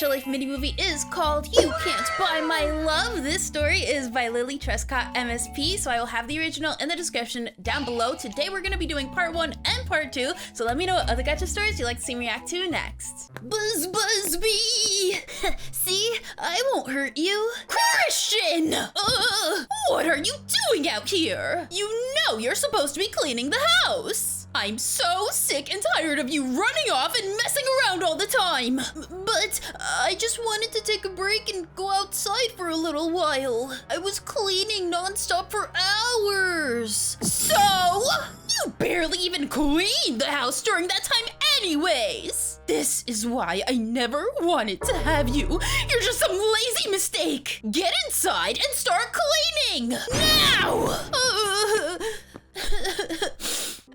Gacha Life mini-movie is called You Can't Buy My Love. This story is by Lily Trescott, MSP, so I will have the original in the description down below. Today we're going to be doing part 1 and part 2, so let me know what other gacha stories you'd like to see me react to next. Buzz Buzz Bee! See? I won't hurt you. Christian! What are you doing out here? You know you're supposed to be cleaning the house. I'm so sick and tired of you running off and messing around all the time. But I just wanted to take a break and go outside for a little while. I was cleaning nonstop for hours. So, you barely even cleaned the house during that time anyways. This is why I never wanted to have you. You're just some lazy mistake. Get inside and start cleaning now.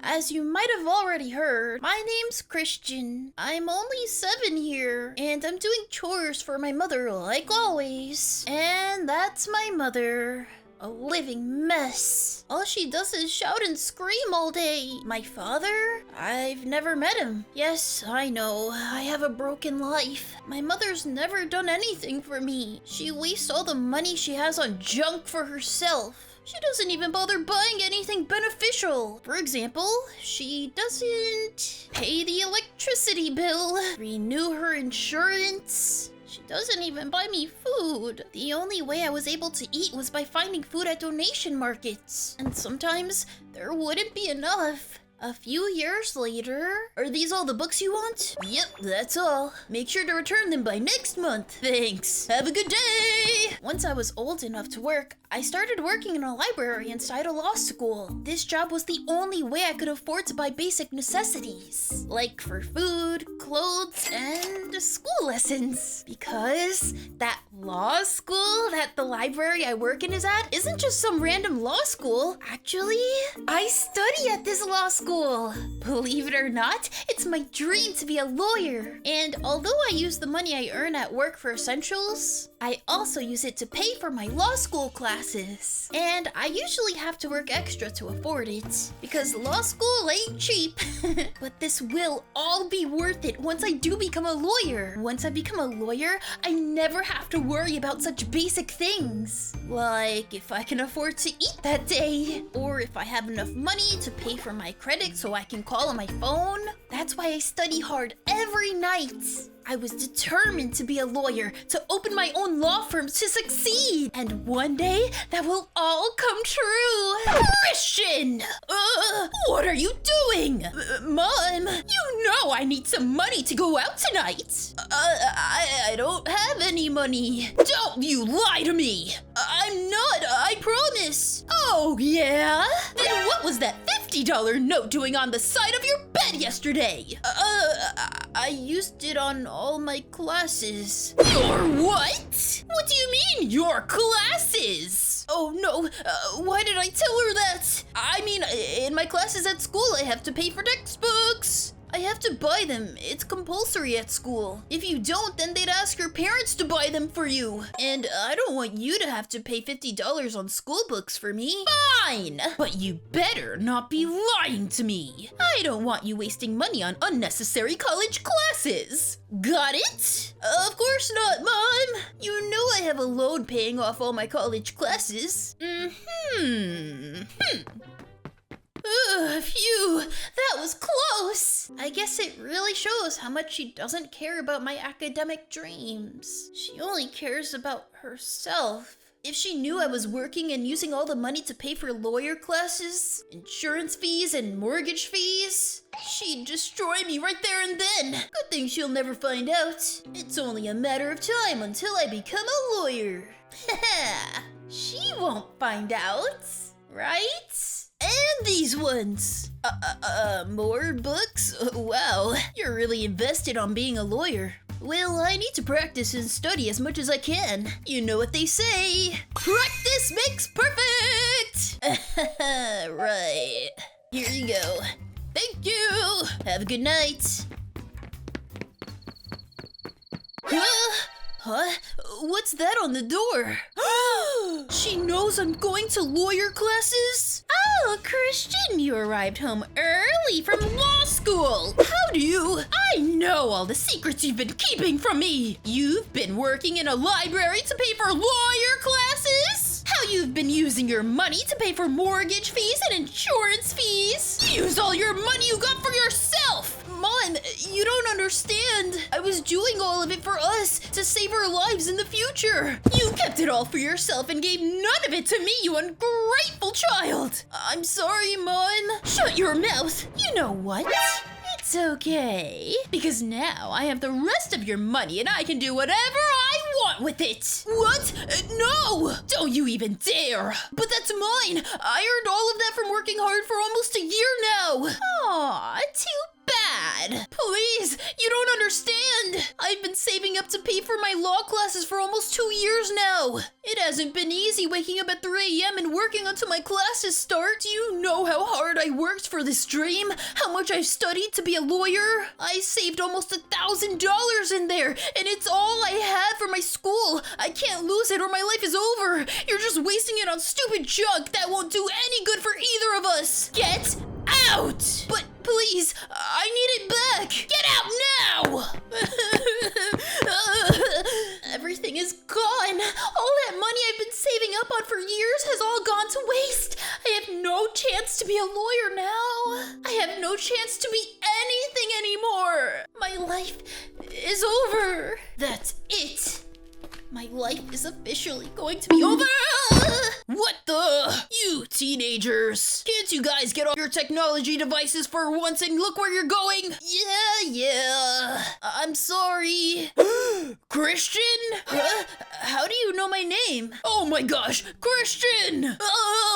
As you might have already heard, my name's Christian. I'm only 7 here, and I'm doing chores for my mother like always. And that's my mother. A living mess. All she does is shout and scream all day. My father? I've never met him. Yes, I know. I have a broken life. My mother's never done anything for me. She wastes all the money she has on junk for herself. She doesn't even bother buying anything beneficial. For example, she doesn't pay the electricity bill, renew her insurance. She doesn't even buy me food. The only way I was able to eat was by finding food at donation markets. And sometimes there wouldn't be enough. A few years later... Are these all the books you want? Yep, that's all. Make sure to return them by next month. Thanks. Have a good day! Once I was old enough to work, I started working in a library inside a law school. This job was the only way I could afford to buy basic necessities, like for food, clothes, and school lessons. Because that law school that the library I work in is at isn't just some random law school. Actually, I study at this law school. Believe it or not, it's my dream to be a lawyer. And although I use the money I earn at work for essentials, I also use it to pay for my law school classes. And I usually have to work extra to afford it, because law school ain't cheap. But this will all be worth it once I do become a lawyer. Once I become a lawyer, I never have to worry about such basic things. Like if I can afford to eat that day, or if I have enough money to pay for my credit so I can call on my phone. That's why I study hard every night. I was determined to be a lawyer, to open my own law firm, to succeed. And one day, that will all come true. Christian! What are you doing? Mom, you know I need some money to go out tonight. I don't have any money. Don't you lie to me. I'm not, I promise. Oh, yeah? Then what was that $50 note doing on the side of your bed yesterday? I used it on all my classes. Your what? What do you mean, your classes? Oh no, why did I tell her that? I mean, in my classes at school, I have to pay for textbooks. I have to buy them. It's compulsory at school. If you don't, then they'd ask your parents to buy them for you. And I don't want you to have to pay $50 on school books for me. Fine! But you better not be lying to me. I don't want you wasting money on unnecessary college classes. Got it? Of course not, Mom. You know I have a loan paying off all my college classes. Phew, that was close. I guess it really shows how much she doesn't care about my academic dreams. She only cares about herself. If she knew I was working and using all the money to pay for lawyer classes, insurance fees, and mortgage fees, she'd destroy me right there and then. Good thing she'll never find out. It's only a matter of time until I become a lawyer. She won't find out, right? And these ones. More books? Wow, you're really invested on being a lawyer. Well, I need to practice and study as much as I can. You know what they say. Practice makes perfect! Right. Here you go. Thank you! Have a good night. Huh? What's that on the door? She knows I'm going to lawyer classes? Oh, Christian, you arrived home early. Riley from law school. How do you? I know all the secrets you've been keeping from me. You've been working in a library to pay for lawyer classes. How you've been using your money to pay for mortgage fees and insurance fees. You use all your money you got for yourself. Mom, you don't understand. I was doing all of it for us to save our lives in the future. You kept it all for yourself and gave none of it to me, you ungrateful child. I'm sorry, Mom. Shut your mouth. You know what? It's okay, because now I have the rest of your money and I can do whatever I want with it. What? No! Don't you even dare! But that's mine! I earned all of that from working hard for almost a year now! Aw, too bad. Please, you don't understand. I've been saving up to pay for my law classes for almost 2 years now. It hasn't been easy waking up at 3 a.m. and working until my classes start. Do you know how hard I worked for this dream? How much I've studied to be a lawyer? I saved almost $1,000 in there, and it's all I have for my school. I can't lose it or my life is over. You're just wasting it on stupid junk that won't do any good for either of us. Get out! But please, I need it back! Get out now! Everything is gone! All that money I've been saving up on for years has all gone to waste! I have no chance to be a lawyer now! I have no chance to be anything anymore! My life is over! That's it! My life is officially going to be over! What the? You teenagers! Can't you guys get off your technology devices for once and look where you're going? Yeah. I'm sorry. Christian? Huh? How do you know my name? Oh my gosh, Christian!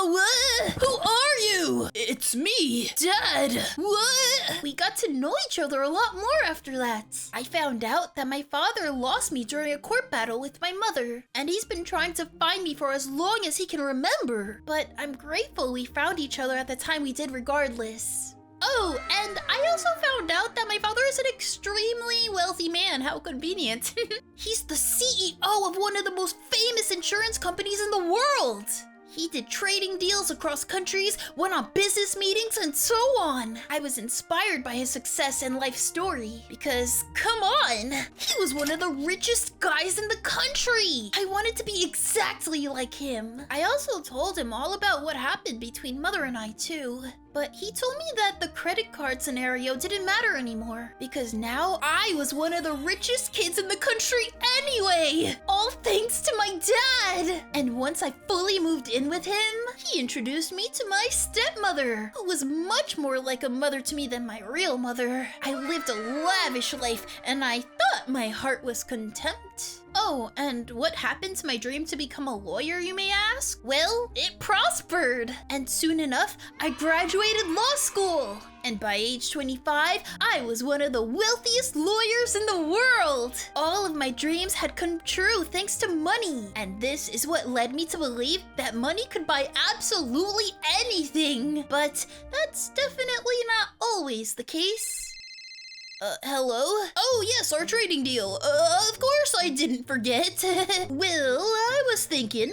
What? Who are you? It's me, Dad. What? We got to know each other a lot more after that. I found out that my father lost me during a court battle with my mother, and he's been trying to find me for as long as he can remember. But I'm grateful we found each other at the time we did regardless. Oh, and I also found out that my father is an extremely wealthy man. How convenient. He's the CEO of one of the most famous insurance companies in the world. He did trading deals across countries, went on business meetings, and so on. I was inspired by his success and life story because, come on, he was one of the richest guys in the country. I wanted to be exactly like him. I also told him all about what happened between Mother and I too. But he told me that the credit card scenario didn't matter anymore because now I was one of the richest kids in the country anyway! All thanks to my dad! And once I fully moved in with him, he introduced me to my stepmother, who was much more like a mother to me than my real mother. I lived a lavish life and I thought my heart was content. Oh, and what happened to my dream to become a lawyer, you may ask? Well, it prospered. And soon enough, I graduated law school. And by age 25, I was one of the wealthiest lawyers in the world. All of my dreams had come true thanks to money. And this is what led me to believe that money could buy absolutely anything. But that's definitely not always the case. Hello? Oh, yes, our trading deal. Of course I didn't forget. Well, I was thinking.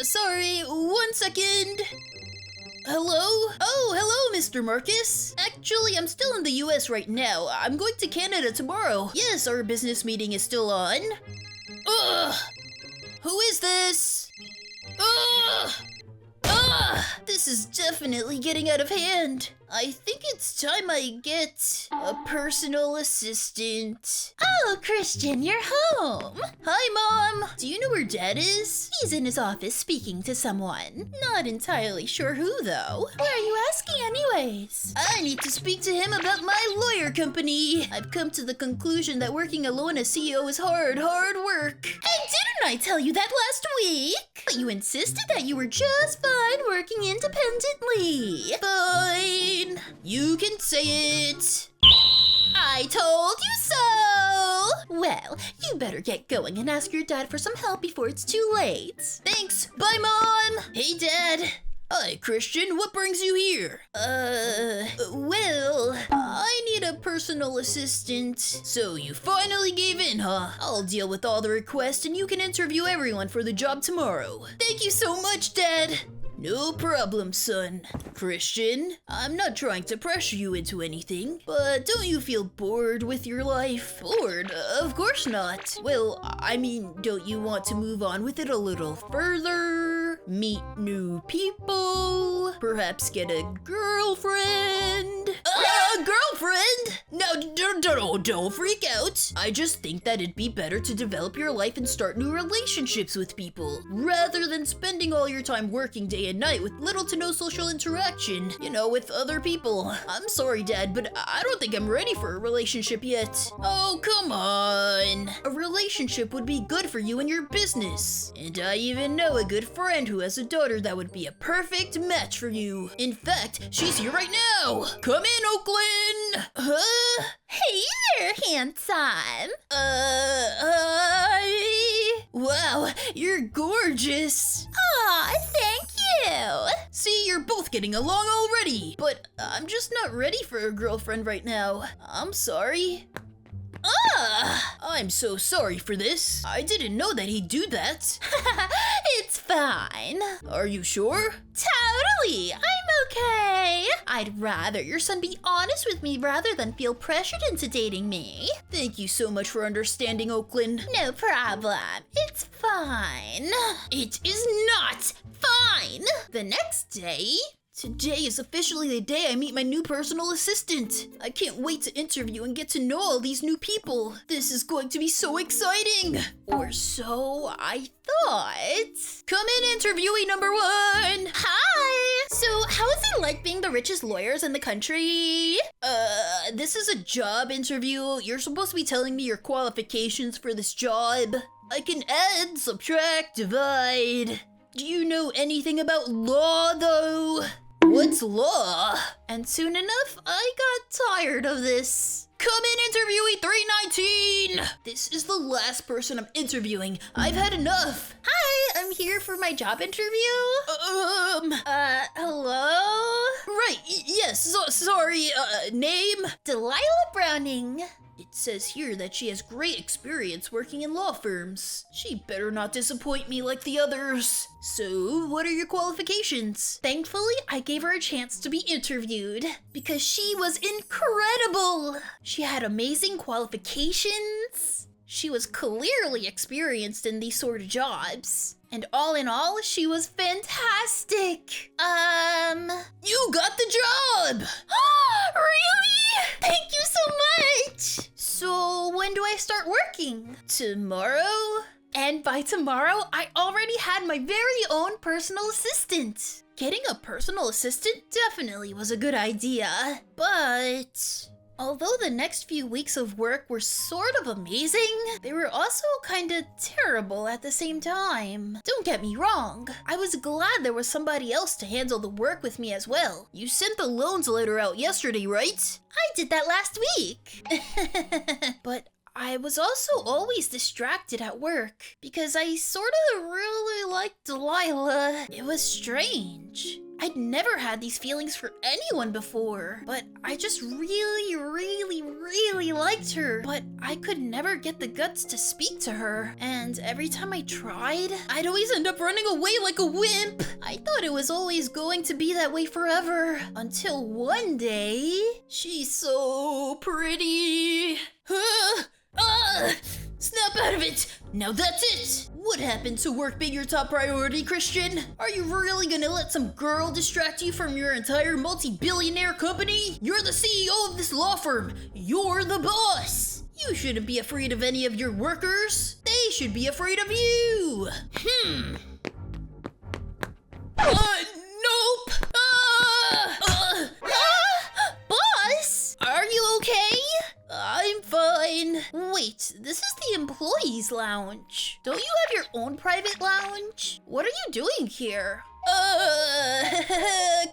Sorry, 1 second. Hello? Oh, hello, Mr. Marcus. Actually, I'm still in the US right now. I'm going to Canada tomorrow. Yes, our business meeting is still on. Ugh! Who is this? Ugh! Ugh! This is definitely getting out of hand. I think it's time I get a personal assistant. Oh, Christian, you're home. Hi, Mom. Do you know where Dad is? He's in his office speaking to someone. Not entirely sure who, though. Why are you asking anyways? I need to speak to him about my lawyer company. I've come to the conclusion that working alone as CEO is hard work. Hey, didn't I tell you that last week? But you insisted that you were just fine working independently. Fine. You can say it. I told you so! Well, you better get going and ask your dad for some help before it's too late. Thanks! Bye, Mom! Hey, Dad! Hi, Christian, what brings you here? Well, I need a personal assistant. So you finally gave in, huh? I'll deal with all the requests and you can interview everyone for the job tomorrow. Thank you so much, Dad! No problem, son. Christian, I'm not trying to pressure you into anything, but don't you feel bored with your life? Bored? Of course not. Well, I mean, don't you want to move on with it a little further? Meet new people? Perhaps get a girlfriend? A girlfriend? No, don't freak out. I just think that it'd be better to develop your life and start new relationships with people, rather than spending all your time working day and night with little to no social interaction, you know, with other people. I'm sorry, Dad, but I don't think I'm ready for a relationship yet. Oh, come on. A relationship would be good for you and your business. And I even know a good friend who has a daughter that would be a perfect match for you. In fact, she's here right now. Come in, Oakland. Huh? Hey there, handsome. Wow, you're gorgeous. Aw, thank you. See, you're both getting along already. But I'm just not ready for a girlfriend right now. I'm sorry. I'm so sorry for this. I didn't know that he'd do that. It's fine. Are you sure? Totally, I'm okay. I'd rather your son be honest with me rather than feel pressured into dating me. Thank you so much for understanding, Oakland. No problem. It's fine. It is not fine. The next day... Today is officially the day I meet my new personal assistant. I can't wait to interview and get to know all these new people. This is going to be so exciting. Or so I thought. Come in, interviewee number 1. Hi. So how is it like being the richest lawyers in the country? This is a job interview. You're supposed to be telling me your qualifications for this job. I can add, subtract, divide. Do you know anything about law, though? What's law? And soon enough, I got tired of this. Come in, interviewee 319! This is the last person I'm interviewing. I've had enough. Hi, I'm here for my job interview. Hello? Right, yes, sorry, name? Delilah Browning. It says here that she has great experience working in law firms. She better not disappoint me like the others. So, what are your qualifications? Thankfully, I gave her a chance to be interviewed because she was incredible. She had amazing qualifications. She was clearly experienced in these sort of jobs. And all in all, she was fantastic. You got the job! Really? Thank you so much! So, when do I start working? Tomorrow? And by tomorrow, I already had my very own personal assistant. Getting a personal assistant definitely was a good idea, but... Although the next few weeks of work were sort of amazing, they were also kinda terrible at the same time. Don't get me wrong, I was glad there was somebody else to handle the work with me as well. You sent the loans letter out yesterday, right? I did that last week. But I was also always distracted at work because I sort of really liked Delilah. It was strange. I'd never had these feelings for anyone before, but I just really liked her. But I could never get the guts to speak to her, and every time I tried, I'd always end up running away like a wimp. I thought it was always going to be that way forever, until one day... She's so pretty. Snap out of it! Now that's it! What happened to work being your top priority, Christian? Are you really gonna let some girl distract you from your entire multi-billionaire company? You're the CEO of this law firm. You're the boss. You shouldn't be afraid of any of your workers. They should be afraid of you. Nope. Boss? Are you okay? I'm fine. Wait, this is the employees' lounge. Don't you have your own private lounge? What are you doing here?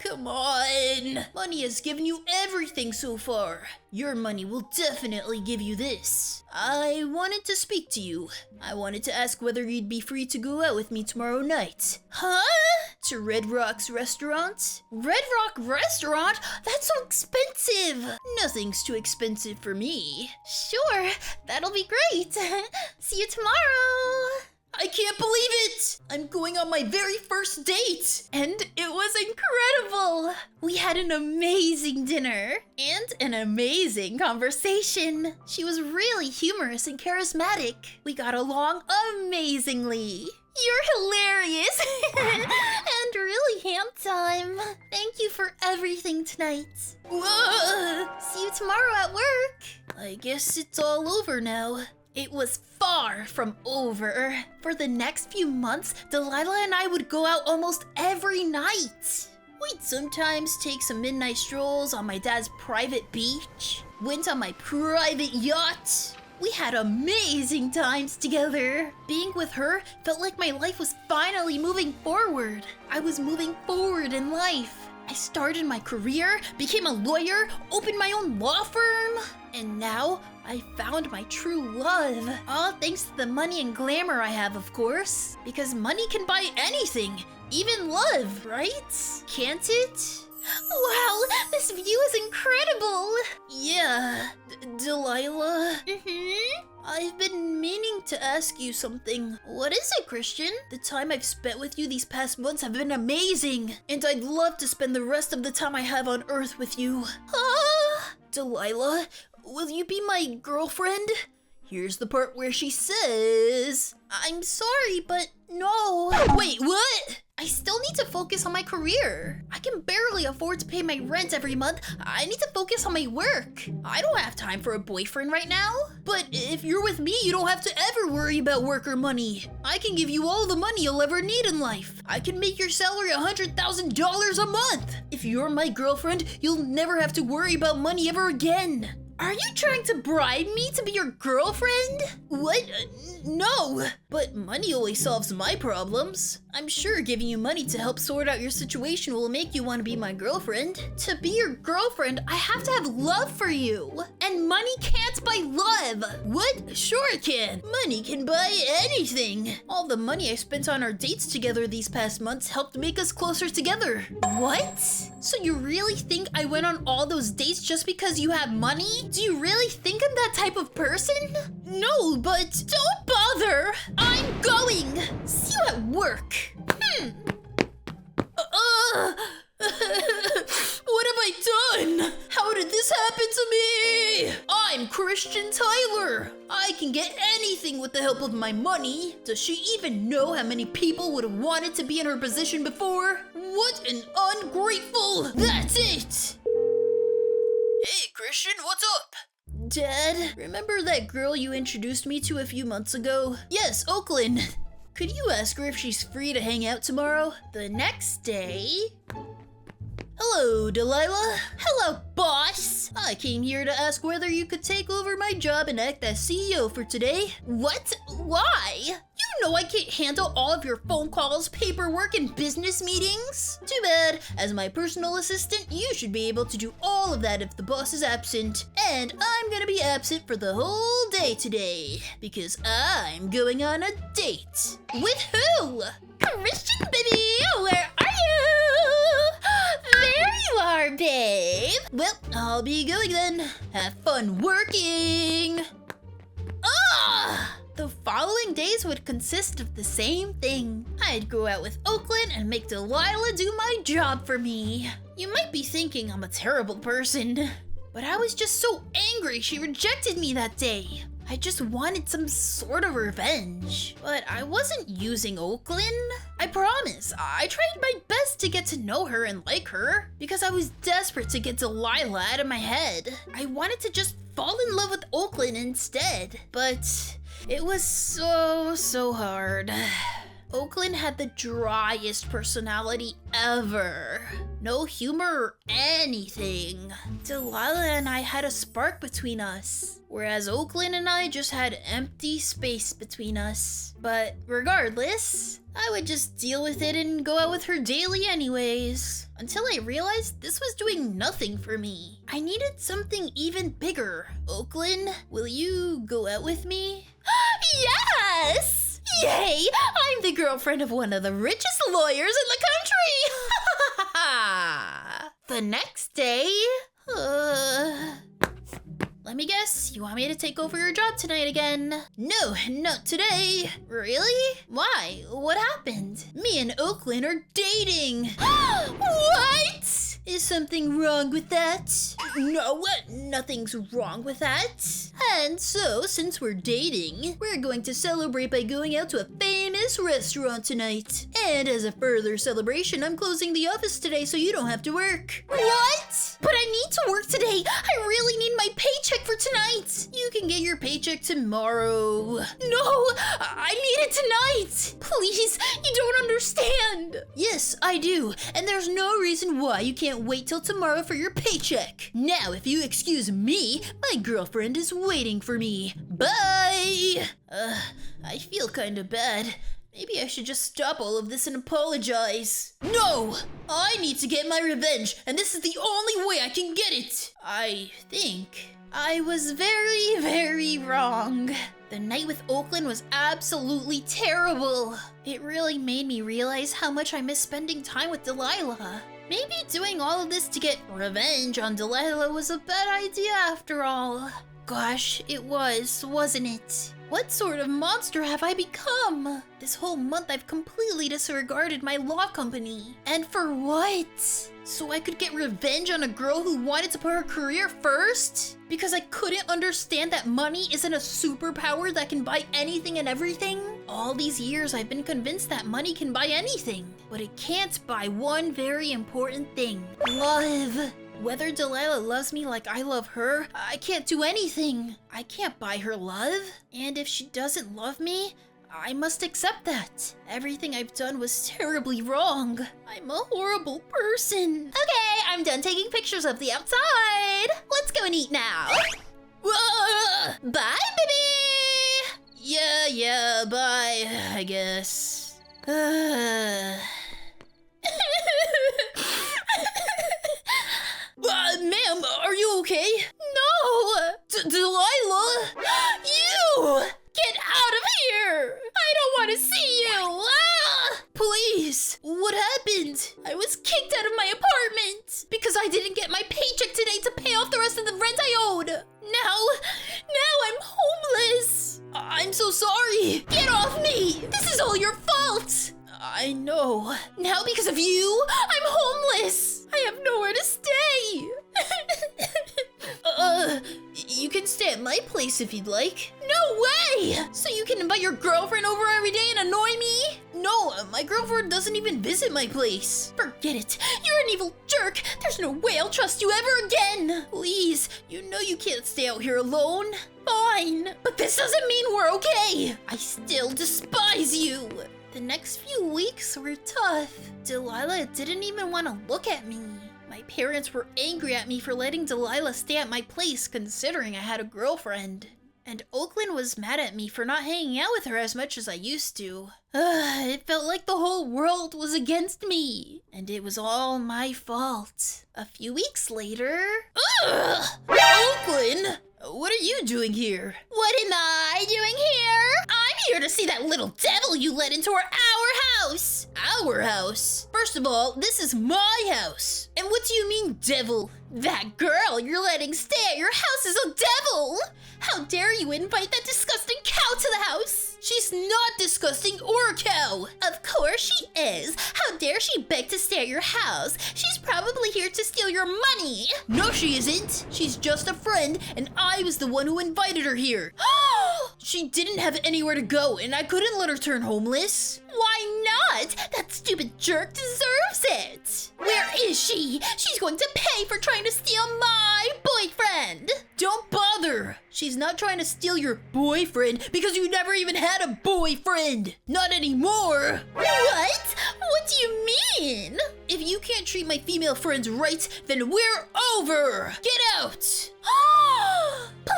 Come on. Money has given you everything so far. Your money will definitely give you this. I wanted to speak to you. I wanted to ask whether you'd be free to go out with me tomorrow night. Huh? To Red Rock's restaurant? Red Rock Restaurant? That's so expensive. Nothing's too expensive for me. Sure, that'll be great. See you tomorrow. I can't believe it! I'm going on my very first date! And it was incredible! We had an amazing dinner and an amazing conversation. She was really humorous and charismatic. We got along amazingly. You're hilarious and really handsome. Thank you for everything tonight. Whoa. See you tomorrow at work. I guess it's all over now. It was far from over. For the next few months, Delilah and I would go out almost every night. We'd sometimes take some midnight strolls on my dad's private beach, went on my private yacht. We had amazing times together. Being with her felt like my life was finally moving forward. I was moving forward in life. I started my career, became a lawyer, opened my own law firm, and now I found my true love. All thanks to the money and glamour I have, of course. Because money can buy anything, even love, right? Can't it? Wow, this view is incredible! Yeah, Delilah? I've been meaning to ask you something. What is it, Christian? The time I've spent with you these past months have been amazing, and I'd love to spend the rest of the time I have on Earth with you. Delilah, will you be my girlfriend? Here's the part where she says, I'm sorry, but no. Wait, what? I still need to focus on my career. I can barely afford to pay my rent every month. I need to focus on my work. I don't have time for a boyfriend right now. But if you're with me, you don't have to ever worry about work or money. I can give you all the money you'll ever need in life. I can make your salary $100,000 a month. If you're my girlfriend, you'll never have to worry about money ever again. Are you trying to bribe me to be your girlfriend? What? No. But money always solves my problems. I'm sure giving you money to help sort out your situation will make you want to be my girlfriend. To be your girlfriend, I have to have love for you. And money can't buy love. What? Sure it can. Money can buy anything. All the money I spent on our dates together these past months helped make us closer together. What? So you really think I went on all those dates just because you have money? Do you really think I'm that type of person? No, but don't bother. I'm going. See you at work. What have I done? How did this happen to me? I'm Christian Tyler. I can get anything with the help of my money. Does she even know how many people would have wanted to be in her position before? What an ungrateful. That's it. Hey, Christian, what's up? Dad, remember that girl you introduced me to a few months ago? Yes, Oakland. Could you ask her if she's free to hang out tomorrow? The next day... Hello, Delilah. Hello, boss. I came here to ask whether you could take over my job and act as CEO for today. What? Why? You know I can't handle all of your phone calls, paperwork, and business meetings. Too bad. As my personal assistant, you should be able to do all of that if the boss is absent. And I'm gonna be absent for the whole day today. Because I'm going on a date. With who? Christian, baby, where are you? There you are, babe. Well, I'll be going then. Have fun working. The following days would consist of the same thing. I'd go out with Oakland and make Delilah do my job for me. You might be thinking I'm a terrible person, but I was just so angry she rejected me that day. I just wanted some sort of revenge. But I wasn't using Oakland. I promise. I tried my best to get to know her and like her because I was desperate to get Delilah out of my head. I wanted to just fall in love with Oakland instead. But it was so hard. Oakland had the driest personality ever. No humor or anything. Delilah and I had a spark between us, whereas Oakland and I just had empty space between us. But regardless, I would just deal with it and go out with her daily anyways. Until I realized this was doing nothing for me. I needed something even bigger. Oakland, will you go out with me? Yes! Yay! I'm the girlfriend of one of the richest lawyers in the country! The next day... let me guess, you want me to take over your job tonight again? No, not today. Really? Why? What happened? Me and Oakland are dating. What? Is something wrong with that? No, nothing's wrong with that. And so, since we're dating, we're going to celebrate by going out to a famous restaurant tonight. And as a further celebration, I'm closing the office today so you don't have to work. What? But I need to work today. I really need my paycheck for tonight. You can get your paycheck tomorrow. No, I need it tonight. Please, you don't understand. Yes, I do. And there's no reason why you can't wait till tomorrow for your paycheck. Now, if you excuse me, my girlfriend is waiting for me. Bye! I feel kinda bad. Maybe I should just stop all of this and apologize. No! I need to get my revenge, and this is the only way I can get it! I think I was very, very wrong. The night with Oakland was absolutely terrible. It really made me realize how much I miss spending time with Delilah. Maybe doing all of this to get revenge on Delilah was a bad idea after all. Gosh, it was, wasn't it? What sort of monster have I become? This whole month I've completely disregarded my law company. And for what? So I could get revenge on a girl who wanted to put her career first? Because I couldn't understand that money isn't a superpower that can buy anything and everything? All these years I've been convinced that money can buy anything, but it can't buy one very important thing: love. Whether Delilah loves me like I love her, I can't do anything. I can't buy her love. And if she doesn't love me, I must accept that. Everything I've done was terribly wrong. I'm a horrible person. Okay, I'm done taking pictures of the outside. Let's go and eat now. Bye, baby! Yeah, bye, I guess. Ma'am, are you okay? No! Delilah! You! Get out of here! I don't want to see you! Ah! Please! What happened? I was kicked out of my apartment because I didn't get my paycheck today to pay off the rest of the rent I owed. Now I'm homeless. I'm so sorry. Get off me! This is all your fault! I know. Now because of you, I'm homeless. I have nowhere to stay. You can stay at my place if you'd like. No way! So you can invite your girlfriend over every day and annoy me? No, my girlfriend doesn't even visit my place. Forget it. You're an evil jerk. There's no way I'll trust you ever again. Please, you know you can't stay out here alone. Fine, but this doesn't mean we're okay. I still despise you. The next few weeks were tough. Delilah didn't even want to look at me. My parents were angry at me for letting Delilah stay at my place considering I had a girlfriend. And Oakland was mad at me for not hanging out with her as much as I used to. It felt like the whole world was against me. And it was all my fault. A few weeks later... Oakland! What are you doing here? What am I doing here? I'm here to see that little devil you let into our house. Our house? First of all, this is my house. And what do you mean, devil? That girl you're letting stay at your house is a devil. How dare you invite that disgusting cow to the house? She's not disgusting or a cow. Of course she is. How dare she beg to stay at your house? She's probably here to steal your money. No, she isn't. She's just a friend, and I was the one who invited her here. She didn't have anywhere to go, and I couldn't let her turn homeless. Why not? That stupid jerk deserves it. Where is she? She's going to pay for trying to steal my boyfriend. Don't bother. She's not trying to steal your boyfriend because you never even had a boyfriend. Not anymore. What? What do you mean? If you can't treat my female friends right, then we're over. Get out.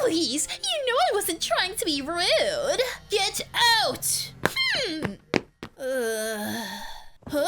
Please, you know I wasn't trying to be rude. Get out. Huh?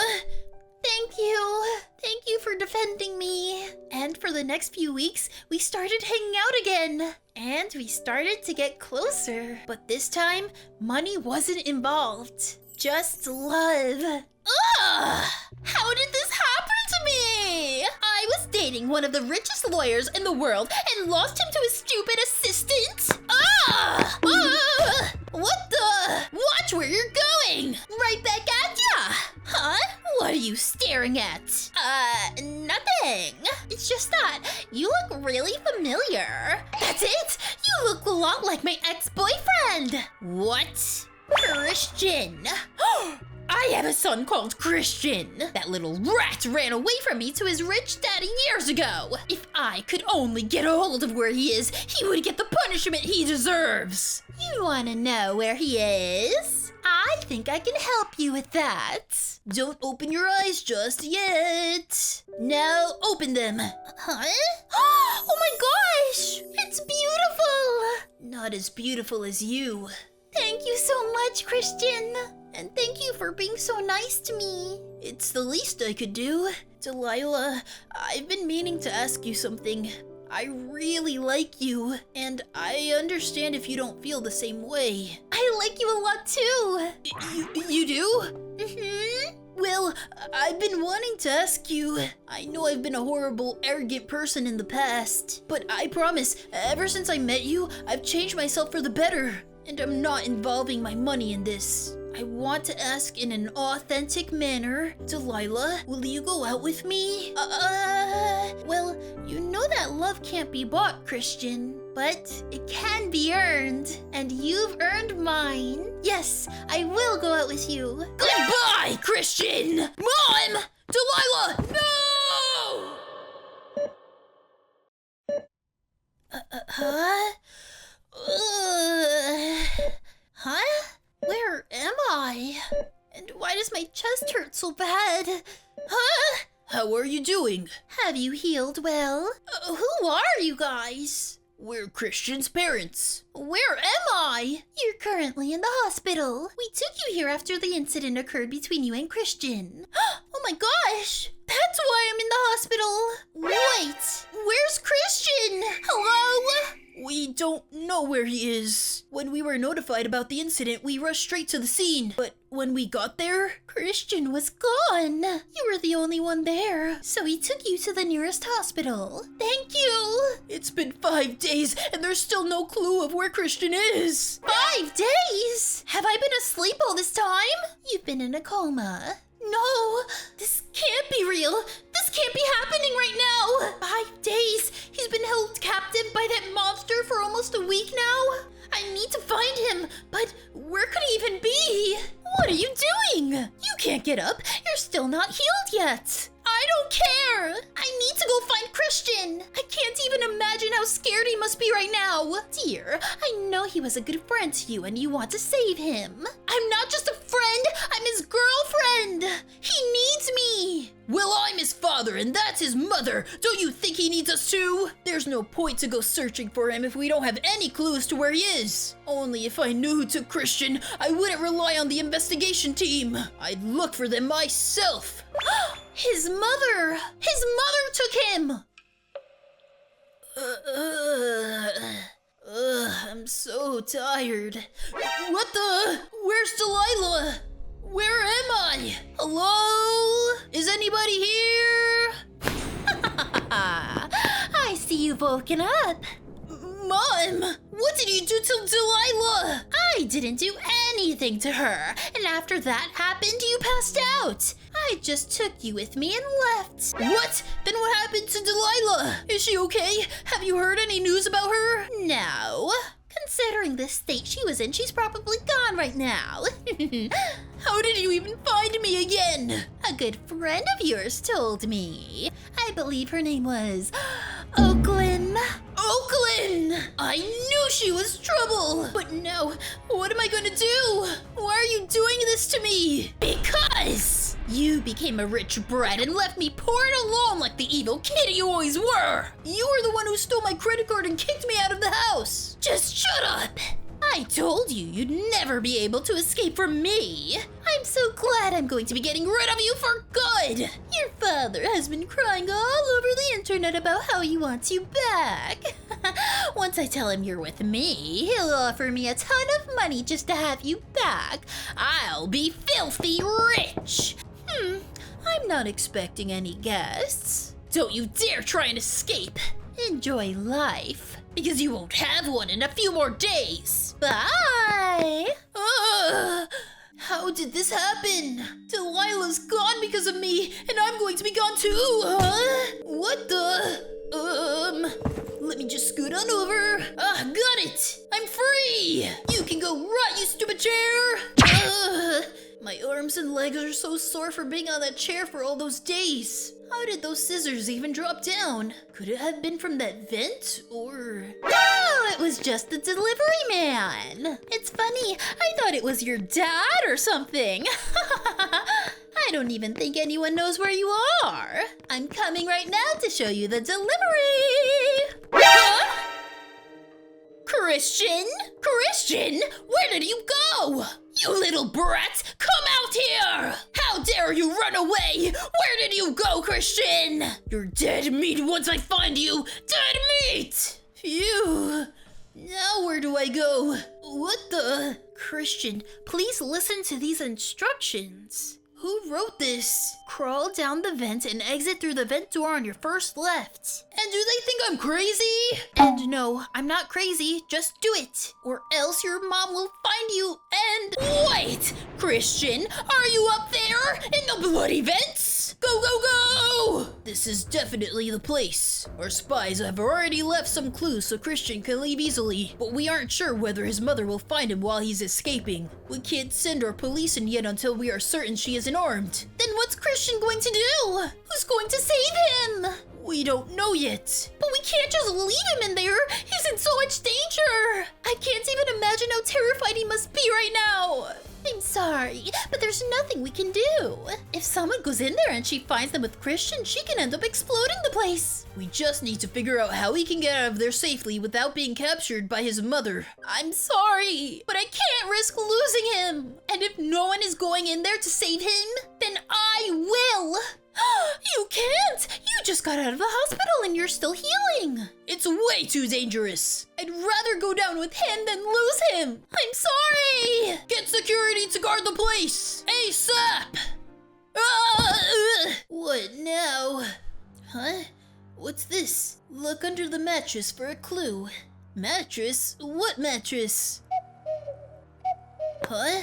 Thank you. Thank you for defending me. And for the next few weeks, we started hanging out again. And we started to get closer. But this time, money wasn't involved. Just love. Ugh! How did this happen to me? I I was dating one of the richest lawyers in the world and lost him to his stupid assistant? Ah! Ah! What the? Watch where you're going! Right back at ya! Huh? What are you staring at? Nothing. It's just that you look really familiar. That's it! You look a lot like my ex-boyfriend! What? Christian! I have a son called Christian. That little rat ran away from me to his rich daddy years ago. If I could only get a hold of where he is, he would get the punishment he deserves. You wanna know where he is? I think I can help you with that. Don't open your eyes just yet. No, open them. Huh? Oh my gosh! It's beautiful! Not as beautiful as you. Thank you so much, Christian. And thank you for being so nice to me. It's the least I could do. Delilah, I've been meaning to ask you something. I really like you, and I understand if you don't feel the same way. I like you a lot too. You do? Mm-hmm. Well, I've been wanting to ask you. I know I've been a horrible, arrogant person in the past, but I promise, ever since I met you, I've changed myself for the better. And I'm not involving my money in this. I want to ask in an authentic manner. Delilah, will you go out with me? Well, you know that love can't be bought, Christian. But it can be earned. And you've earned mine. Yes, I will go out with you. Goodbye, Christian! Mom! Delilah, no! Huh? Where am I? And why does my chest hurt so bad? Huh? How are you doing? Have you healed well? Who are you guys? We're Christian's parents. Where am I? You're currently in the hospital. We took you here after the incident occurred between you and Christian. Oh my gosh! That's why I'm in the hospital. Wait, where's Christian? Hello? We don't know where he is. When we were notified about the incident, we rushed straight to the scene. But when we got there, Christian was gone. You were the only one there. So we took you to the nearest hospital. Thank you. It's been 5 days and there's still no clue of where Christian is. 5 days? Have I been asleep all this time? You've been in a coma. No, this can't be real. This can't be happening right now. 5 days. He's been held captive by that monster for almost a week now. I need to find him, but where could he even be? What are you doing? You can't get up. You're still not healed yet. I don't care. I need to go find Christian. I can't even imagine how scared he must be right now. Dear, I know he was a good friend to you and you want to save him. I'm not just a friend, I'm his girlfriend. He needs me. Well, I'm his father and that's his mother. Don't you think he needs us too? There's no point to go searching for him if we don't have any clues to where he is. Only if I knew who took Christian, I wouldn't rely on the investigation team. I'd look for them myself. His mother! His mother took him! I'm so tired. What the? Where's Delilah? Where am I? Hello? Is anybody here? I see you've woken up. Mom, what did you do to Delilah? I didn't do anything to her. And after that happened, you passed out. I just took you with me and left. What? Then what happened to Delilah? Is she okay? Have you heard any news about her? No. Considering the state she was in, she's probably gone right now. How did you even find me again? A good friend of yours told me. I believe her name was Oakland. Oakland! I knew she was trouble! But now, what am I gonna do? Why are you doing this to me? Because you became a rich brat and left me poor and alone like the evil kid you always were! You were the one who stole my credit card and kicked me out of the house! Just shut up! I told you you'd never be able to escape from me. I'm so glad I'm going to be getting rid of you for good. Your father has been crying all over the internet about how he wants you back. Once I tell him you're with me, he'll offer me a ton of money just to have you back. I'll be filthy rich. I'm not expecting any guests. Don't you dare try and escape. Enjoy life, because you won't have one in a few more days. Bye! How did this happen? Delilah's gone because of me, and I'm going to be gone too, huh? What the? Let me just scoot on over. Got it! I'm free! You can go rot, you stupid chair! My arms and legs are so sore for being on that chair for all those days. How did those scissors even drop down? Could it have been from that vent, or... No, it was just the delivery man. It's funny, I thought it was your dad or something. I don't even think anyone knows where you are. I'm coming right now to show you the delivery. Huh? Christian? Christian? Where did you go? You little brat! Come out here! How dare you run away! Where did you go, Christian? You're dead meat once I find you! Dead meat! Phew. Now where do I go? What the? Christian, please listen to these instructions. Who wrote this? Crawl down the vent and exit through the vent door on your first left. And do they think I'm crazy? And no, I'm not crazy. Just do it. Or else your mom will find you and... Wait! Christian, are you up there? In the bloody vents? Go, go, go! This is definitely the place. Our spies have already left some clues so Christian can leave easily. But we aren't sure whether his mother will find him while he's escaping. We can't send our police in yet until we are certain she isn't armed. Then what's Christian going to do? Who's going to save him? We don't know yet. But we can't just leave him in there. He's in so much danger. I can't even imagine how terrified he must be right now. I'm sorry, but there's nothing we can do. If someone goes in there and she finds them with Christian, she can end up exploding the place. We just need to figure out how he can get out of there safely without being captured by his mother. I'm sorry, but I can't risk losing him. And if no one is going in there to save him, then I will. You can't! You just got out of the hospital and you're still healing! It's way too dangerous! I'd rather go down with him than lose him! I'm sorry! Get security to guard the place! ASAP! What now? Huh? What's this? Look under the mattress for a clue. Mattress? What mattress? Huh?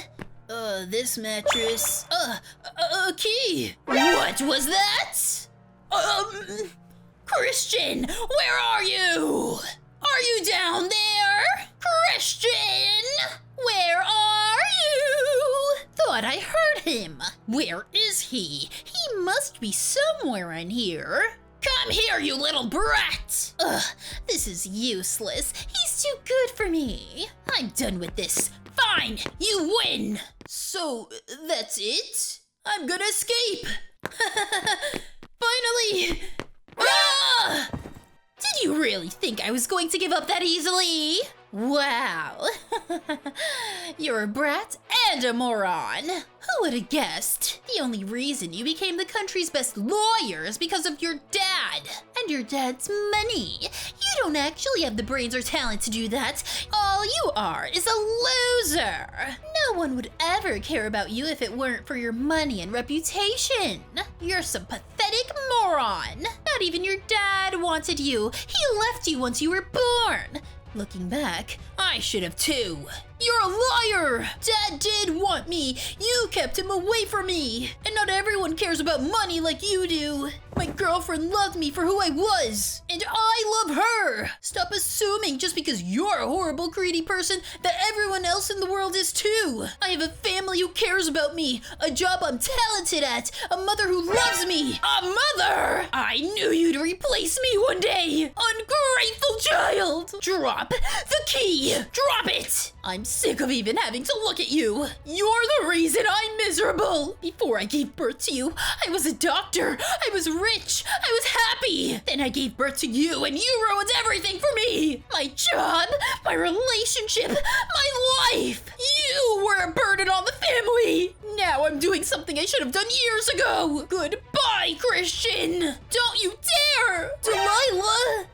This mattress. A key! What was that? Christian, where are you? Are you down there? Christian, where are you? Thought I heard him. Where is he? He must be somewhere in here. Come here, you little brat! Ugh, this is useless. He's too good for me. I'm done with this. Fine, you win! So, that's it? I'm gonna escape! Finally! Ah! Did you really think I was going to give up that easily? Wow. You're a brat and a moron. Who would have guessed? The only reason you became the country's best lawyer is because of your dad. And your dad's money. You don't actually have the brains or talent to do that. All you are is a loser. No one would ever care about you if it weren't for your money and reputation. You're some pathetic moron. Not even your dad wanted you. He left you once you were born. Looking back, I should have too. You're a liar! Dad did want me. You kept him away from me. And not everyone cares about money like you do. My girlfriend loved me for who I was. And I love her. Stop assuming just because you're a horrible, greedy person that everyone else in the world is too. I have a family who cares about me. A job I'm talented at. A mother who loves me. A mother! I knew you'd replace me one day. Ungrateful child! Drop the key. Drop it. I'm sick of even having to look at you. You're the reason I'm miserable. Before I gave birth to you, I was a doctor. I was rich. I was happy. Then I gave birth to you and you ruined everything for me. My job, my relationship, my life. You were a burden on the family. Now I'm doing something I should have done years ago. Goodbye, Christian. Don't you dare. Delilah,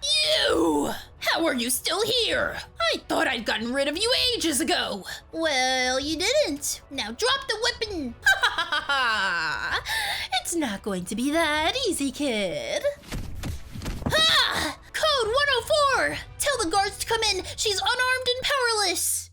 you. How are you still here? I thought I'd gotten rid of you ages ago. Well, you didn't. Now drop the weapon. Ha ha ha ha. It's not going to be that easy, kid. Code 104! Tell the guards to come in. She's unarmed and powerless.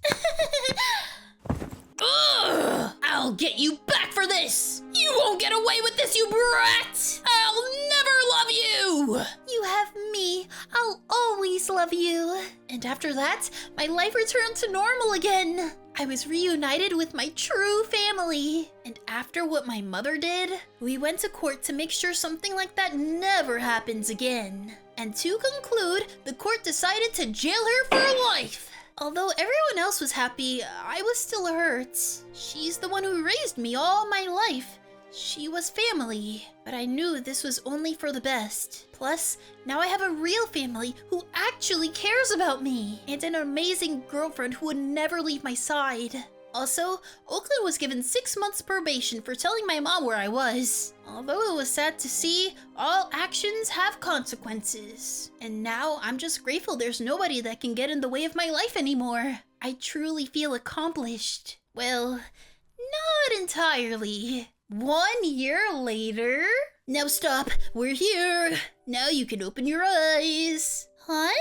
Ugh! I'll get you back for this! You won't get away with this, you brat! I'll never love you! You have me. I'll always love you. And after that, my life returned to normal again. I was reunited with my true family. And after what my mother did, we went to court to make sure something like that never happens again. And to conclude, the court decided to jail her for life. Although everyone else was happy, I was still hurt. She's the one who raised me all my life. She was family, but I knew this was only for the best. Plus, now I have a real family who actually cares about me, and an amazing girlfriend who would never leave my side. Also, Oakland was given 6 months probation for telling my mom where I was. Although it was sad to see, all actions have consequences. And now I'm just grateful there's nobody that can get in the way of my life anymore. I truly feel accomplished. Well, not entirely. 1 year later? Now stop, we're here. Now you can open your eyes. Huh?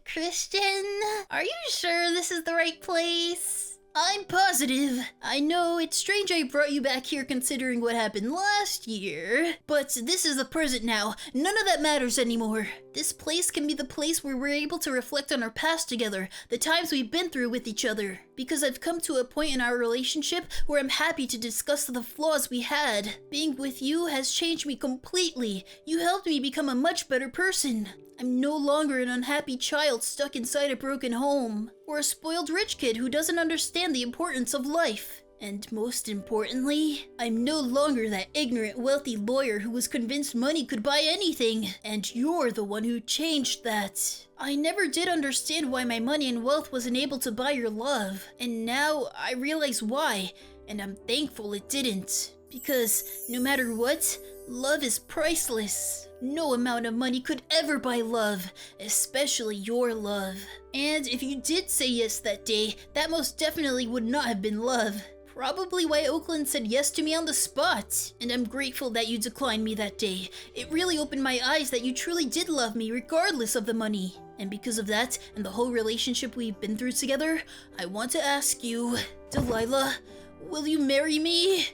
Christian? Are you sure this is the right place? I'm positive. I know it's strange I brought you back here considering what happened last year, but this is the present now. None of that matters anymore. This place can be the place where we're able to reflect on our past together, the times we've been through with each other. Because I've come to a point in our relationship where I'm happy to discuss the flaws we had. Being with you has changed me completely. You helped me become a much better person. I'm no longer an unhappy child stuck inside a broken home, or a spoiled rich kid who doesn't understand the importance of life. And most importantly, I'm no longer that ignorant, wealthy lawyer who was convinced money could buy anything. And you're the one who changed that. I never did understand why my money and wealth wasn't able to buy your love. And now I realize why, and I'm thankful it didn't. Because no matter what, love is priceless. No amount of money could ever buy love, especially your love. And if you did say yes that day, that most definitely would not have been love. Probably why Oakland said yes to me on the spot. And I'm grateful that you declined me that day. It really opened my eyes that you truly did love me regardless of the money. And because of that, and the whole relationship we've been through together, I want to ask you, Delilah, will you marry me?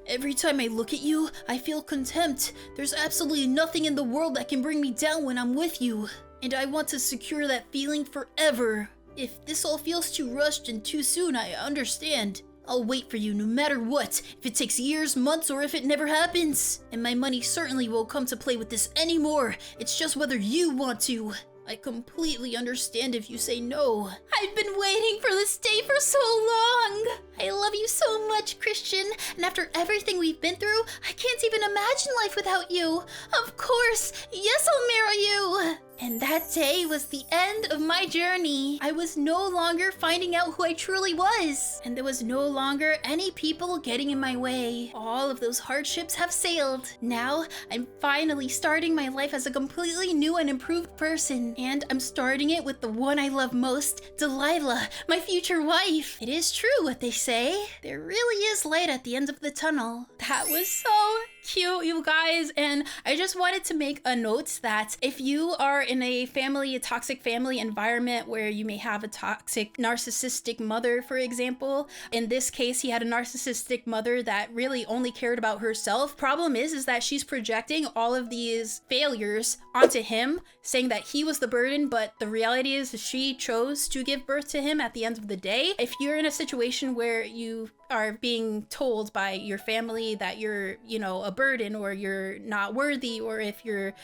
Every time I look at you, I feel contempt. There's absolutely nothing in the world that can bring me down when I'm with you. And I want to secure that feeling forever. If this all feels too rushed and too soon, I understand. I'll wait for you no matter what, if it takes years, months, or if it never happens. And my money certainly won't come to play with this anymore. It's just whether you want to. I completely understand if you say no. I've been waiting for this day for so long. I love you so much, Christian. And after everything we've been through, I can't even imagine life without you. Of course, yes, I'll marry you. And that day was the end of my journey. I was no longer finding out who I truly was. And there was no longer any people getting in my way. All of those hardships have sailed. Now, I'm finally starting my life as a completely new and improved person. And I'm starting it with the one I love most, Delilah, my future wife. It is true what they say. There really is light at the end of the tunnel. That was so cute, you guys. And I just wanted to make a note that if you are in a toxic family environment where you may have a toxic narcissistic mother, for example, in this case he had a narcissistic mother that really only cared about herself. Problem is that she's projecting all of these failures onto him, saying that he was the burden, but the reality is she chose to give birth to him at the end of the day. If you're in a situation where you are being told by your family that you're, a burden, or you're not worthy, or if you're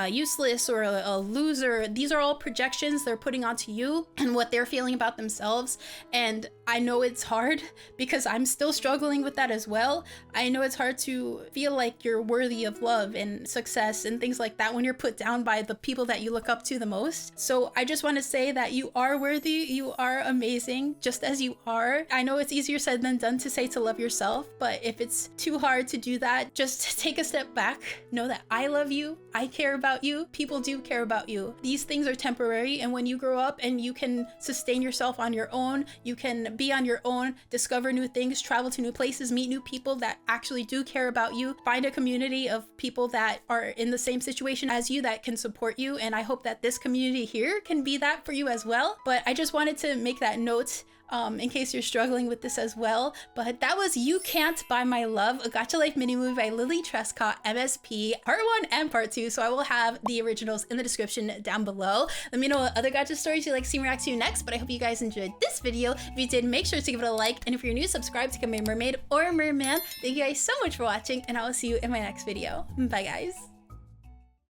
useless or a loser, these are all projections they're putting onto you and what they're feeling about themselves. And I know it's hard because I'm still struggling with that as well. I know it's hard to feel like you're worthy of love and success and things like that when you're put down by the people that you look up to the most. So I just want to say that you are worthy, you are amazing, just as you are. I know it's easier said than done to say to love yourself, but if it's too hard to do that, just just take a step back. Know that I love you. I care about you. People do care about you. These things are temporary, and when you grow up and you can sustain yourself on your own, you can be on your own, discover new things, travel to new places, meet new people that actually do care about you, find a community of people that are in the same situation as you that can support you. And I hope that this community here can be that for you as well. But I just wanted to make that note in case you're struggling with this as well. But that was You Can't Buy My Love, a Gacha Life mini movie by Lily Trescott, MSP, part 1 and part 2. So I will have the originals in the description down below. Let me know what other gacha stories you'd like to see me react to next, but I hope you guys enjoyed this video. If you did, make sure to give it a like, and if you're new, subscribe to become a mermaid or merman. Thank you guys so much for watching, and I will see you in my next video. Bye guys.